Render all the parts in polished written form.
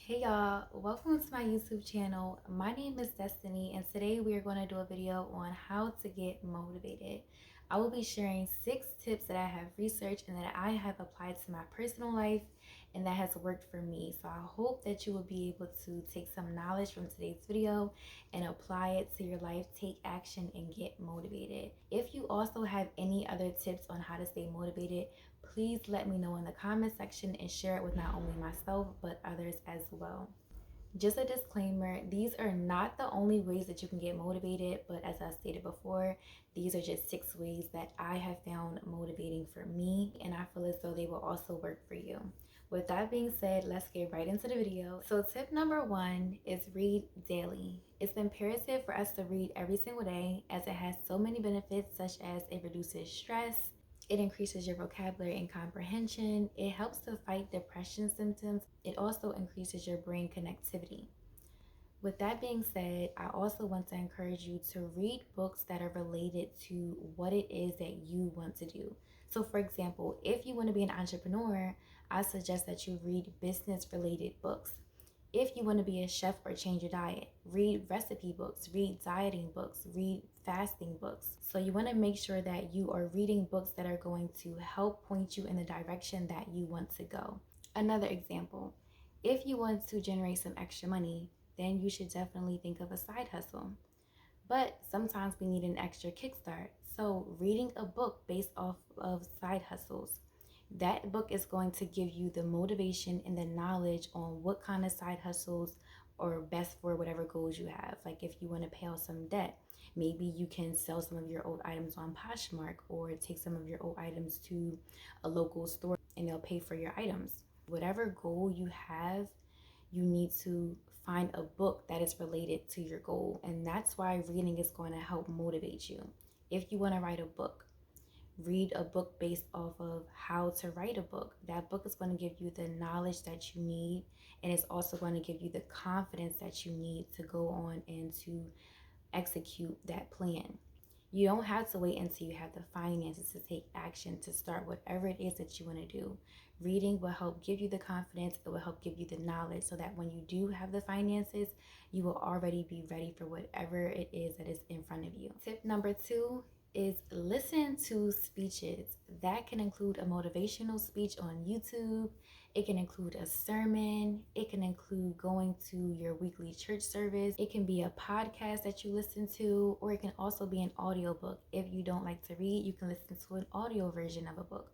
Hey y'all, welcome to my YouTube channel. My name is Destiny and today we are going to do a video on how to get motivated. I will be sharing 6 tips that I have researched and that I have applied to my personal life and that has worked for me. So I hope that you will be able to take some knowledge from today's video and apply it to your life, take action and get motivated. If you also have any other tips on how to stay motivated, please let me know in the comment section and share it with not only myself but others as well. Just a disclaimer, these are not the only ways that you can get motivated, but as I stated before, these are just 6 ways that I have found motivating for me, and I feel as though they will also work for you. With that being said, let's get right into the video. So tip number 1 is read daily. It's imperative for us to read every single day as it has so many benefits, such as it reduces stress, it increases your vocabulary and comprehension. It helps to fight depression symptoms. It also increases your brain connectivity. With that being said, I also want to encourage you to read books that are related to what it is that you want to do. So for example, if you want to be an entrepreneur, I suggest that you read business related books. If you want to be a chef or change your diet, read recipe books, read dieting books, read fasting books. So you want to make sure that you are reading books that are going to help point you in the direction that you want to go. Another example, if you want to generate some extra money, then you should definitely think of a side hustle. But sometimes we need an extra kickstart. So reading a book based off of side hustles, that book is going to give you the motivation and the knowledge on what kind of side hustles are best for whatever goals you have. Like if you want to pay off some debt, maybe you can sell some of your old items on Poshmark or take some of your old items to a local store and they'll pay for your items. Whatever goal you have, you need to find a book that is related to your goal. And that's why reading is going to help motivate you. If you want to write a book, read a book based off of how to write a book. That book is going to give you the knowledge that you need, and it's also going to give you the confidence that you need to go on and to execute that plan. You don't have to wait until you have the finances to take action to start whatever it is that you want to do. Reading will help give you the confidence, it will help give you the knowledge so that when you do have the finances, you will already be ready for whatever it is that is in front of you. Tip number 2 is listen to speeches. That can include a motivational speech on YouTube. It can include a sermon. It can include going to your weekly church service. It can be a podcast that you listen to, or it can also be an audiobook. If you don't like to read, you can listen to an audio version of a book.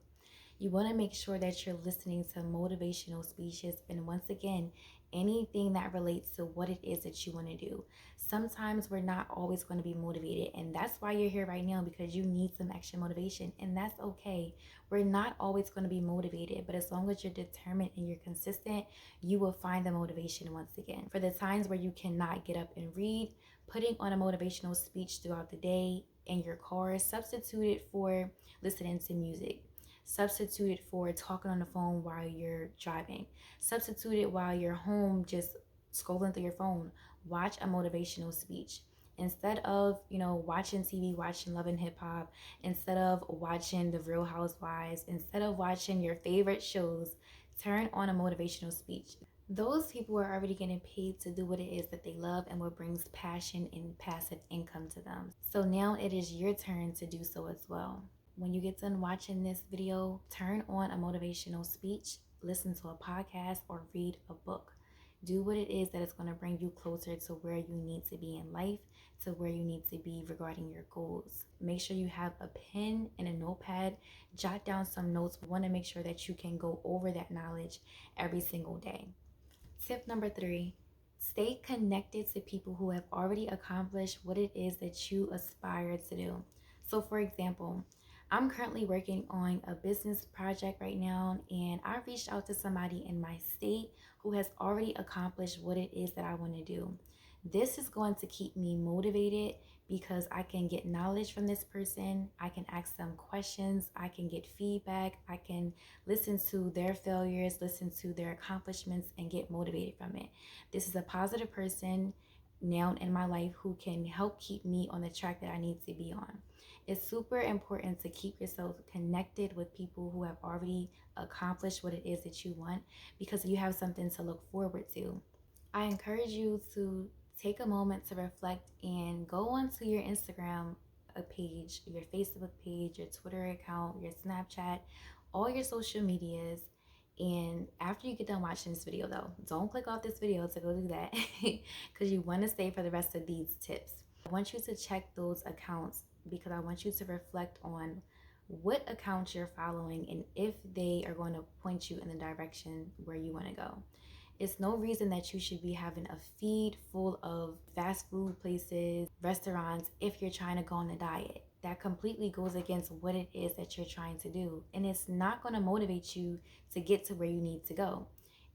You want to make sure that you're listening to motivational speeches, and once again, anything that relates to what it is that you want to do. Sometimes we're not always going to be motivated, and that's why you're here right now, because you need some extra motivation, and that's okay. We're not always going to be motivated, but as long as you're determined and you're consistent, you will find the motivation once again. For the times where you cannot get up and read, putting on a motivational speech throughout the day in your car, substitute it for listening to music. Substitute it for talking on the phone while you're driving. Substitute it while you're home just scrolling through your phone. Watch a motivational speech. Instead of, watching TV, watching Love and Hip Hop, instead of watching The Real Housewives, instead of watching your favorite shows, turn on a motivational speech. Those people are already getting paid to do what it is that they love and what brings passion and passive income to them. So now it is your turn to do so as well. When you get done watching this video, turn on a motivational speech, listen to a podcast, or read a book. Do what it is that is going to bring you closer to where you need to be in life, to where you need to be regarding your goals. Make sure you have a pen and a notepad. Jot down some notes. We want to make sure that you can go over that knowledge every single day. Tip number 3, stay connected to people who have already accomplished what it is that you aspire to do. So for example, I'm currently working on a business project right now, and I reached out to somebody in my state who has already accomplished what it is that I want to do. This is going to keep me motivated because I can get knowledge from this person. I can ask them questions. I can get feedback. I can listen to their failures, listen to their accomplishments, and get motivated from it. This is a positive person now in my life who can help keep me on the track that I need to be on. It's super important to keep yourself connected with people who have already accomplished what it is that you want, because you have something to look forward to. I encourage you to take a moment to reflect and go onto your Instagram page, your Facebook page, your Twitter account, your Snapchat, all your social medias. And after you get done watching this video, though, don't click off this video to go do that because you want to stay for the rest of these tips. I want you to check those accounts because I want you to reflect on what accounts you're following and if they are going to point you in the direction where you want to go. It's no reason that you should be having a feed full of fast food places, restaurants, if you're trying to go on a diet. That completely goes against what it is that you're trying to do. And it's not going to motivate you to get to where you need to go.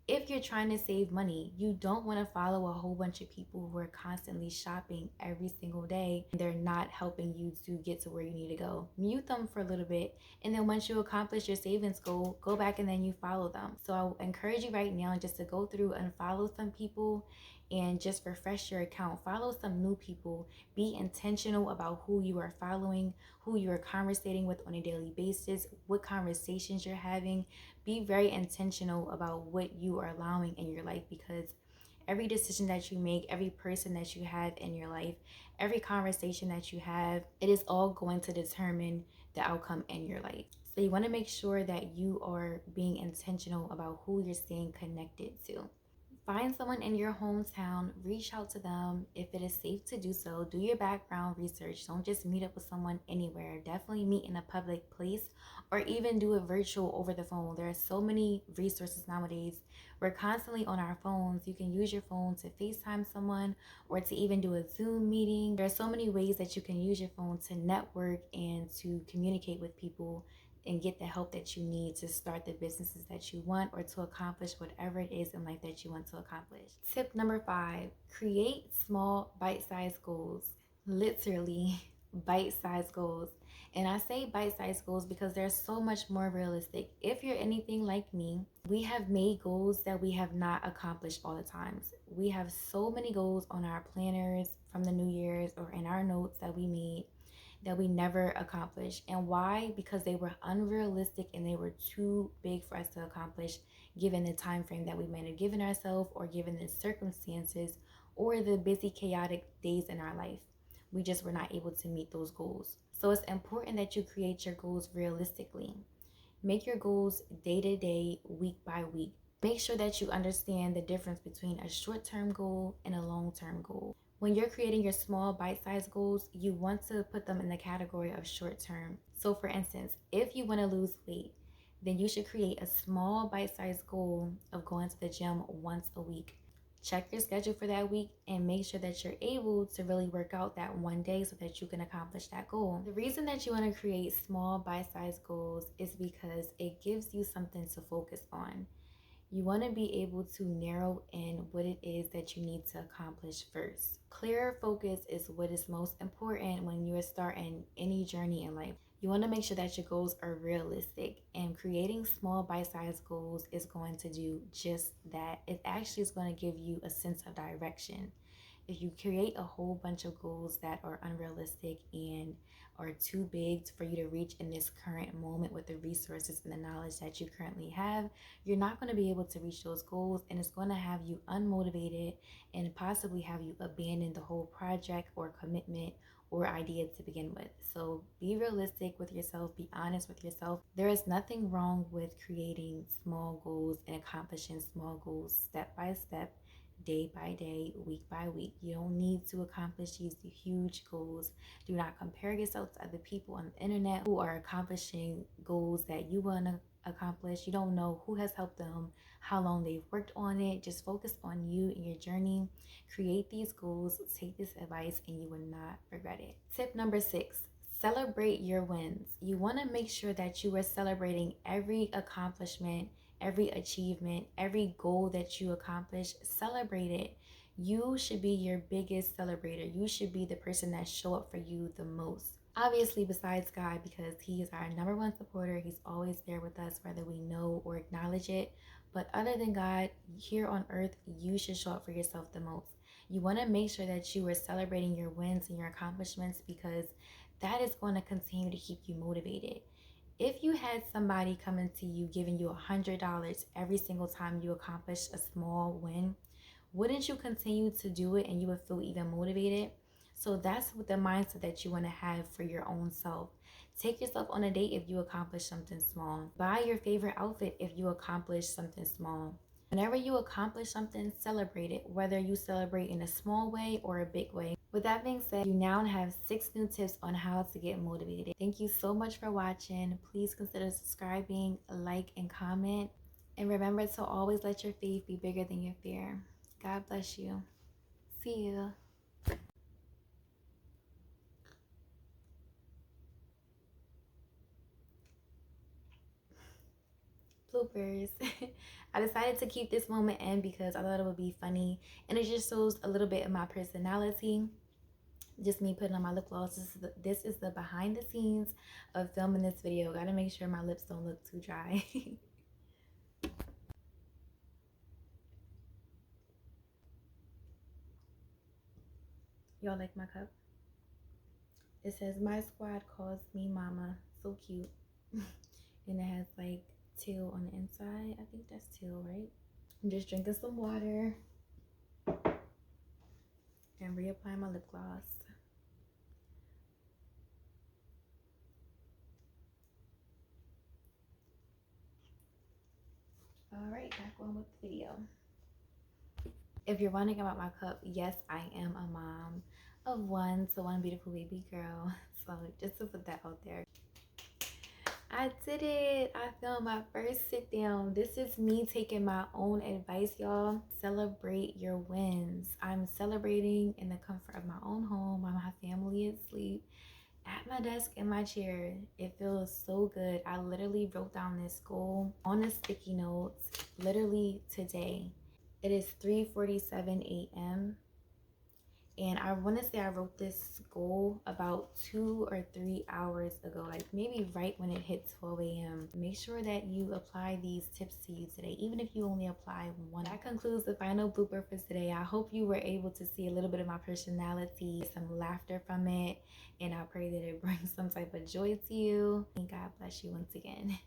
If you're trying to save money, you don't want to follow a whole bunch of people who are constantly shopping every single day. They're not helping you to get to where you need to go. Mute them for a little bit, and then once you accomplish your savings goal, go back and then you follow them. So I encourage you right now just to go through and follow some people and just refresh your account. Follow some new people. Be intentional about who you are following, who you are conversating with on a daily basis, what conversations you're having. Be very intentional about what you are allowing in your life, because every decision that you make, every person that you have in your life, every conversation that you have, it is all going to determine the outcome in your life. So you want to make sure that you are being intentional about who you're staying connected to. Find someone in your hometown, reach out to them if it is safe to do so. Do your background research. Don't just meet up with someone anywhere. Definitely meet in a public place or even do it virtual over the phone. There are so many resources nowadays. We're constantly on our phones. You can use your phone to FaceTime someone or to even do a Zoom meeting. There are so many ways that you can use your phone to network and to communicate with people and get the help that you need to start the businesses that you want or to accomplish whatever it is in life that you want to accomplish. Tip number 5, create small bite-sized goals. Literally bite-sized goals. And I say bite-sized goals because they're so much more realistic. If you're anything like me, we have made goals that we have not accomplished all the times. We have so many goals on our planners from the New Year's or in our notes that we made that we never accomplished. And why? Because they were unrealistic and they were too big for us to accomplish given the time frame that we might have given ourselves or given the circumstances or the busy chaotic days in our life. We just were not able to meet those goals. So it's important that you create your goals realistically. Make your goals day to day, week by week. Make sure that you understand the difference between a short-term goal and a long-term goal. When you're creating your small bite-sized goals, you want to put them in the category of short-term. So for instance, if you want to lose weight, then you should create a small bite-sized goal of going to the gym once a week. Check your schedule for that week and make sure that you're able to really work out that one day so that you can accomplish that goal. The reason that you want to create small bite-sized goals is because it gives you something to focus on. You want to be able to narrow in what it is that you need to accomplish first. Clear focus is what is most important when you are starting any journey in life. You want to make sure that your goals are realistic, and creating small bite-sized goals is going to do just that. It actually is going to give you a sense of direction. If you create a whole bunch of goals that are unrealistic and are too big for you to reach in this current moment with the resources and the knowledge that you currently have, you're not going to be able to reach those goals, and it's going to have you unmotivated and possibly have you abandon the whole project or commitment or idea to begin with. So be realistic with yourself, be honest with yourself. There is nothing wrong with creating small goals and accomplishing small goals step by step, day by day, week by week. You don't need to accomplish these huge goals. Do not compare yourself to other people on the internet who are accomplishing goals that you want to accomplish. You don't know who has helped them, how long they've worked on it. Just focus on you and your journey. Create these goals, take this advice, and you will not regret it. Tip number 6, celebrate your wins. You want to make sure that you are celebrating every accomplishment, every achievement, every goal that you accomplish. Celebrate it. You should be your biggest celebrator. You should be the person that show up for you the most. Obviously, besides God, because He is our number one supporter. He's always there with us, whether we know or acknowledge it. But other than God, here on earth, you should show up for yourself the most. You want to make sure that you are celebrating your wins and your accomplishments, because that is going to continue to keep you motivated. If you had somebody coming to you giving you $100 every single time you accomplish a small win, wouldn't you continue to do it and you would feel even motivated? So that's what the mindset that you want to have for your own self. Take yourself on a date if you accomplish something small. Buy your favorite outfit if you accomplish something small. Whenever you accomplish something, celebrate it, whether you celebrate in a small way or a big way. With that being said, you now have 6 new tips on how to get motivated. Thank you so much for watching. Please consider subscribing, like, and comment. And remember to always let your faith be bigger than your fear. God bless you. See you. Bloopers. I decided to keep this moment in because I thought it would be funny. And it just shows a little bit of my personality. Just me putting on my lip gloss. This is the behind the scenes of filming this video. Gotta make sure my lips don't look too dry. Y'all like my cup? It says my squad calls me mama. So cute. And it has like teal on the inside. I think that's teal, right? I'm just drinking some water and reapplying my lip gloss. All right, back on with the video. If you're wondering about my cup, yes, I am a mom of one, so one beautiful baby girl. So just to put that out there. I did it. I filmed my first sit down. This is me taking my own advice, y'all. Celebrate your wins. I'm celebrating in the comfort of my own home while my family is asleep at my desk in my chair. It feels so good. I literally wrote down this goal on a sticky notes literally today. It is 3:47 a.m. and I want to say I wrote this goal about 2 or 3 hours ago, like maybe right when it hit 12 a.m. Make sure that you apply these tips to you today, even if you only apply one. That concludes the final blooper for today. I hope you were able to see a little bit of my personality, some laughter from it, and I pray that it brings some type of joy to you. And God bless you once again.